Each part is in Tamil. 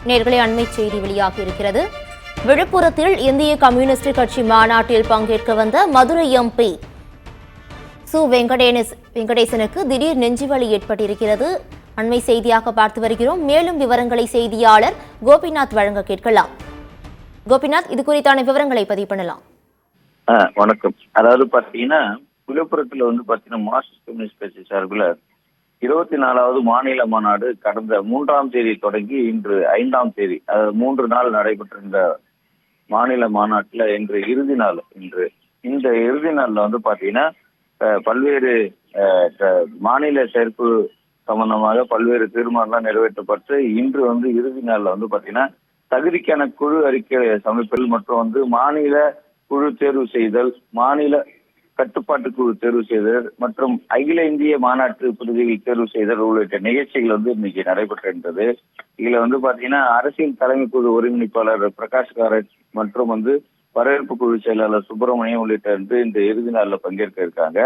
நேர்களை அண்மை செய்தி வெளியாகி இருக்கிறது. விழுப்புரத்தில் இந்திய கம்யூனிஸ்ட் கட்சி மாநாட்டில் பங்கேற்க வந்த மதுரை எம்பி சு வெங்கடேசனுக்கு திடீர் நெஞ்சுவலி ஏற்பட்டிருக்கிறது. அண்மை செய்தியாக பார்த்து வருகிறோம். மேலும் விவரங்களை செய்தியாளர் கோபிநாத் வழங்க கேட்கலாம். கோபிநாத், இது குறித்தான விவரங்களை பதிவு பண்ணலாம். வணக்கம். அதாவது பாத்தீங்கன்னா விழுப்புரத்துல பாத்தீங்கன்னா மார்க்சிஸ்ட் கம்யூனிஸ்ட் கட்சி சார்பில் 24வது மாநில மாநாடு கடந்த 3ஆம் தேதி தொடங்கி இன்று 5ஆம் தேதி, அதாவது 3 நாள் நடைபெற்ற இந்த மாநில மாநாட்டுல இன்று இறுதி நாள். இந்த இறுதி நாள்ல பாத்தீங்கன்னா பல்வேறு மாநில செயற்குழு சம்பந்தமாக பல்வேறு தீர்மானம்லாம் நிறைவேற்றப்பட்டு இன்று இறுதி நாள்ல பாத்தீங்கன்னா தகுதிக்கான குழு அறிக்கை சமைப்பல் மற்றும் மாநில குழு தேர்வு செய்தல், மாநில கட்டுப்பாட்டு குழு தேர்வு செய்தல் மற்றும் அகில இந்திய மாநாட்டு பிரதிகள் தேர்வு செய்தல் உள்ளிட்ட நிகழ்ச்சிகள் இன்னைக்கு நடைபெற்றிருந்தது. இதுல பாத்தீங்கன்னா அரசியல் தலைமை குழு ஒருங்கிணைப்பாளர் பிரகாஷ் காரட் மற்றும் வரவேற்பு குழு செயலாளர் சுப்பிரமணியம் உள்ளிட்ட இந்த இறுதி நாள்ல பங்கேற்க இருக்காங்க.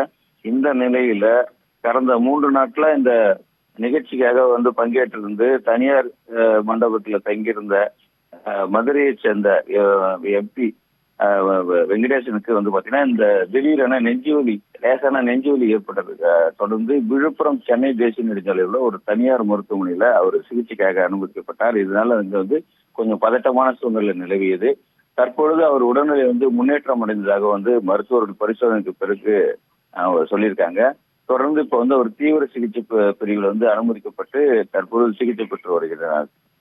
இந்த நிலையில கடந்த 3 நாட்களா இந்த நிகழ்ச்சிக்காக பங்கேற்றிருந்து தனியார் மண்டபத்துல தங்கியிருந்த மதுரையை சேர்ந்த எம்பி வெங்கடேசனுக்கு பாத்தீங்கன்னா இந்த திடீரென லேசான நெஞ்சுவலி ஏற்பட்டது தொடர்ந்து விழுப்புரம் சென்னை தேசிய நெடுஞ்சாலையில் ஒரு தனியார் மருத்துவமனையில அவர் சிகிச்சைக்காக அனுமதிக்கப்பட்டார். இதனால கொஞ்சம் பதட்டமான சூழ்நிலை நிலவியது. தற்பொழுது அவர் உடல்நிலை முன்னேற்றம் அடைந்ததாக மருத்துவர்கள் பரிசோதனைக்கு பிறகு சொல்லியிருக்காங்க. தொடர்ந்து இப்ப ஒரு தீவிர சிகிச்சை பிரிவில் அனுமதிக்கப்பட்டு தற்போது சிகிச்சை பெற்று வருகிறார்.